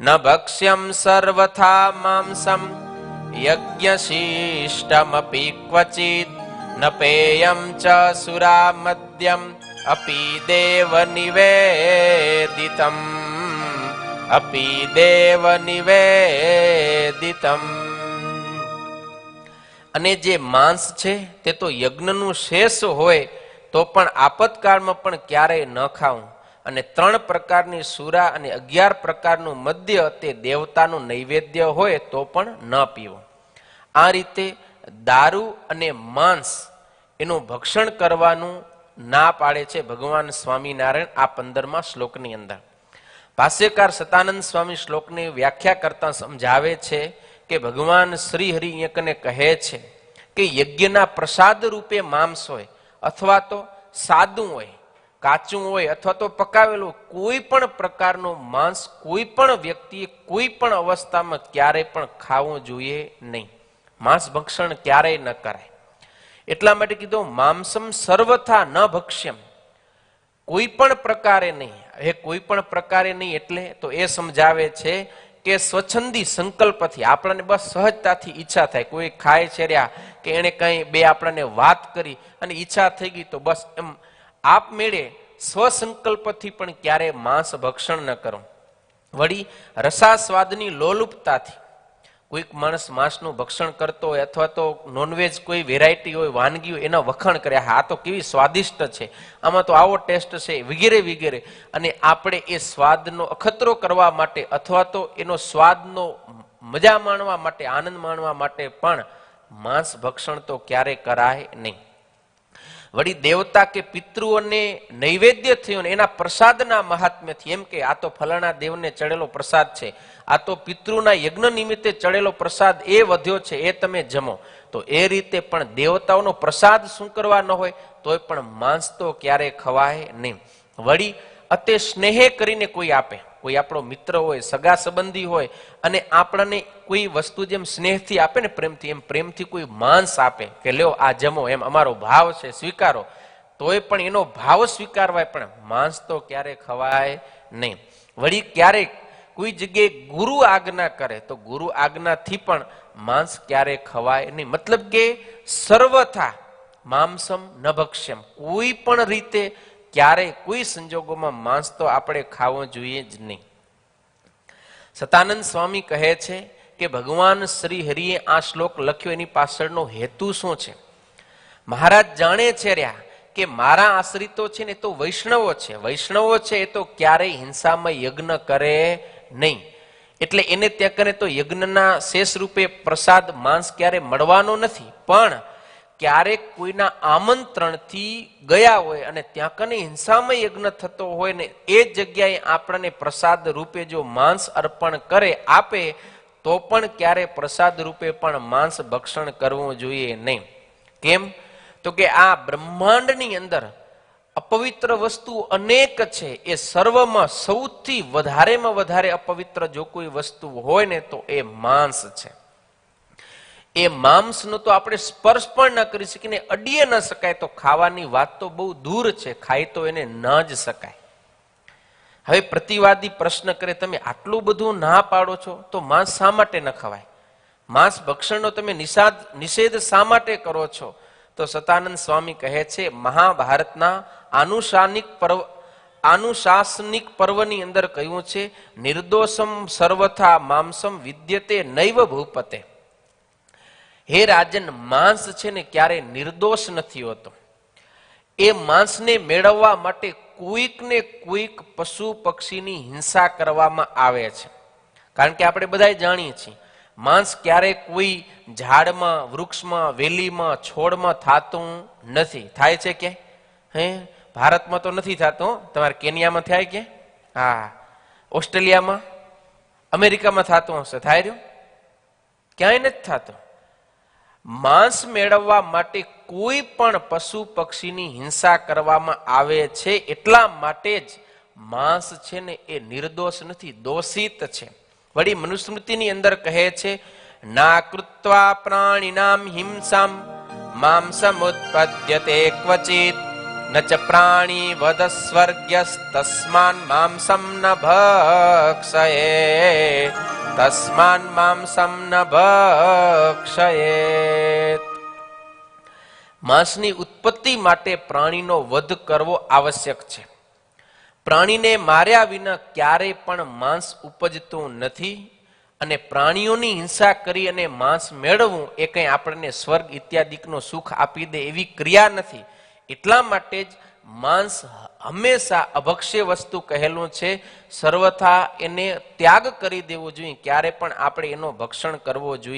ન ભક્ષ્યમ સર્વથા માંસમ યજ્ઞશિષ્ટમપી ક્વચિત ન પેયમ ચ સુરામદ્યમ અપી દેવ નિવેદિતમ અપી દેવ નિવેદિતમ. અને જે માંસ છે તે તો યજ્ઞનું શેષ હોય તો પણ આપતકાળમાં પણ ક્યારેય ન ખાવું. અને 3 પ્રકારની સુરા અને 11 પ્રકારનું મદ્ય તે દેવતાનું નૈવેદ્ય હોય તો પણ ન પીવું. આ રીતે દારૂ અને માંસ એનું ભક્ષણ કરવાનું ના પાડે છે ભગવાન સ્વામિનારાયણ આ 15મા શ્લોકની અંદર. ભાષ્યકાર સતાનંદ સ્વામી શ્લોકની વ્યાખ્યા કરતા સમજાવે છે કે ભગવાન શ્રી હરિ એકને કહે છે કે યજ્ઞના પ્રસાદ રૂપે માંસ હોય અથવા તો સાદું હોય, કાચું હોય અથવા તો પકાવેલું, કોઈ પણ પ્રકારનું માંસ કોઈ પણ વ્યક્તિએ કોઈ પણ અવસ્થામાં ક્યારેય પણ ખાવું જોઈએ નહીં. માંસ ભક્ષણ ક્યારેય ન કરાય. એટલા માટે કીધું માંસમ સર્વથા ન ભક્ષ્યમ, કોઈ પણ પ્રકારે નહીં. એ કોઈ પણ પ્રકારે નહીં એટલે તો એ સમજાવે છે કે સ્વચ્છંદી સંકલ્પથી આપણને બસ સહજતાથી ઈચ્છા થાય. કોઈ ખાય છે રહ્યા કે એને કંઈ બે આપણને વાત કરી અને ઈચ્છા થઈ ગઈ તો બસ એમ આપમેળે સ્વસંકલ્પથી પણ ક્યારેય માંસ ભક્ષણ ન કરો. વળી રસાસ્વાદની લોલુપતાથી કોઈક માણસ માંસનું ભક્ષણ કરતો હોય અથવા તો નોનવેજ કોઈ વેરાયટી હોય, વાનગી હોય, એના વખાણ કરે, હા તો કેવી સ્વાદિષ્ટ છે, આમાં તો આવો ટેસ્ટ છે, વગેરે વગેરે. અને આપણે એ સ્વાદનો અખતરો કરવા માટે અથવા તો એનો સ્વાદનો મજા માણવા માટે, આનંદ માણવા માટે પણ માંસ ભક્ષણ તો ક્યારે કરાય નહીં. વળી દેવતા કે પિતૃઓને નૈવેદ્ય થયો ને એના પ્રસાદના મહાત્મ્યથી એમ કે આ તો ફલાણા દેવને ચડેલો પ્રસાદ છે, આ તો પિતૃના યજ્ઞ નિમિત્તે ચડેલો પ્રસાદ એ વધ્યો છે, એ તમે જમો. તો એ રીતે પણ દેવતાઓનો પ્રસાદ શું કરવા ન હોય તોય પણ માંસ તો ક્યારેય ખવાય નહીં. વળી અતે સ્નેહે કરીને કોઈ આપે, કોઈ આપણો મિત્ર હોય, સગા સંબંધી હોય અને આપણને કોઈ વસ્તુ જેમ સ્નેહથી આપે ને પ્રેમથી, એમ પ્રેમથી કોઈ માંસ આપે કે લ્યો આ જમો, એમ અમારો ભાવ છે સ્વીકારો, તોય પણ એનો ભાવ સ્વીકારવાય પણ માંસ તો ક્યારેય ખવાય નહીં. વળી ક્યારેક કોઈ જગ્યાએ ગુરુ આજ્ઞા કરે તો ગુરુ આજ્ઞાથી પણ માંસ ક્યારે ખવાય નહીં. મતલબ કે સર્વથા માંસમ ન ભક્ષ્યમ, કોઈ પણ રીતે ક્યારેય કોઈ સંજોગોમાં માંસ તો આપણે ખાવું જોઈએ જ નહીં. સતાનંદ સ્વામી કહે છે કે ભગવાન શ્રી હરિએ આ શ્લોક લખ્યો એની પાછળનો હેતુ શું છે. મહારાજ જાણે છે રહ્યા કે મારા આશ્રિતો છે ને તો વૈષ્ણવો છે, વૈષ્ણવો છે એ તો ક્યારેય હિંસામાં યજ્ઞ કરે નહીં. એટલે એને ત્યાં કરે તો યજ્ઞના શેષ રૂપે પ્રસાદ માંસ ક્યારે મળવાનો નથી. પણ ક્યારેક કોઈના આમંત્રણથી ગયા હોય અને ત્યાં કને હિંસામય યજ્ઞ થતો હોય ને એ જગ્યાએ આપણને પ્રસાદ રૂપે જો માંસ અર્પણ કરે, આપે, તો પણ ક્યારે પ્રસાદ રૂપે પણ માંસ ભક્ષણ કરવું જોઈએ નહીં. કેમ તો કે આ બ્રહ્માંડની અંદર અપવિત્ર વસ્તુ અનેક છે. એ સર્વમાં સૌથી વધારેમાં વધારે અપવિત્ર જો કોઈ વસ્તુ હોય ને તો એ માંસ છે. એ માંસનો તો આપણે સ્પર્શ પણ ન કરી શકીએ, અડીએ ન શકાય, તો ખાવાની વાત તો બહુ દૂર છે, ખાઈ તો એને ન જ શકાય. હવે પ્રતિવાદી પ્રશ્ન કરે, તમે આટલું બધું ના પાડો છો તો માંસ શા માટે ન ખવાય? માંસ ભક્ષણનો તમે નિષેધ શા માટે કરો છો? તો સતાનંદ સ્વામી કહે છે મહાભારતના આનુશાસનિક પર્વની અંદર કહ્યું છે નિર્દોષમ સર્વથા માંસમ વિદ્યતે નૈવ ભૂપતે. હે રાજન, માંસ છે ને ક્યારે નિર્દોષ નથી હોતો. એ માંસને મેળવવા માટે કોઈક ને કોઈક પશુ પક્ષીની હિંસા કરવામાં આવે છે. કારણ કે આપણે બધા જાણીએ છીએ માંસ ક્યારે કોઈ ઝાડમાં, વૃક્ષમાં, વેલીમાં, છોડમાં થતું નથી. થાય છે કે હે ભારતમાં તો નથી થતું. તમારે કેન્યામાં થાય કે? હા. ઓસ્ટ્રેલિયામાં, અમેરિકામાં થતું હશે. થાય રહ્યું? ક્યાંય નથી થતું. માંસ મેળવવા માટે કોઈ પણ પશુ પક્ષીની હિંસા કરવામાં આવે છે. એટલા માટે જ માંસ છે ને એ નિર્દોષ નથી, દોષિત છે. વળી મનુસ્મૃતિની અંદર કહે છે ના કૃત્વા પ્રાણીનામ હિંસામ માંસમ ઉત્પદ્યતે ક્વચિત ન ચ પ્રાણી વધ સ્વર્ગ્યસ્તસ્માન માંસમ ન ભક્ષયે તસ્માન માંસમ ન ભક્ષયેત. માંસની ઉત્પત્તિ માટે પ્રાણીનો વધ કરવો આવશ્યક છે. પ્રાણીને માર્યા વિના ક્યારેય પણ માંસ ઉપજતું નથી અને પ્રાણીઓની હિંસા કરી અને માંસ મેળવવું એ કંઈ આપણને સ્વર્ગ ઇત્યાદિકનું સુખ આપી દે એવી ક્રિયા નથી. એટલા માટે જ માંસ હંમેશા અભક્ષ્ય વસ્તુ કહેલું છે. સર્વથા એને ત્યાગ કરી દેવો જોઈએ, ક્યારે પણ આપણે એનો ભક્ષણ કરવો જોઈએ.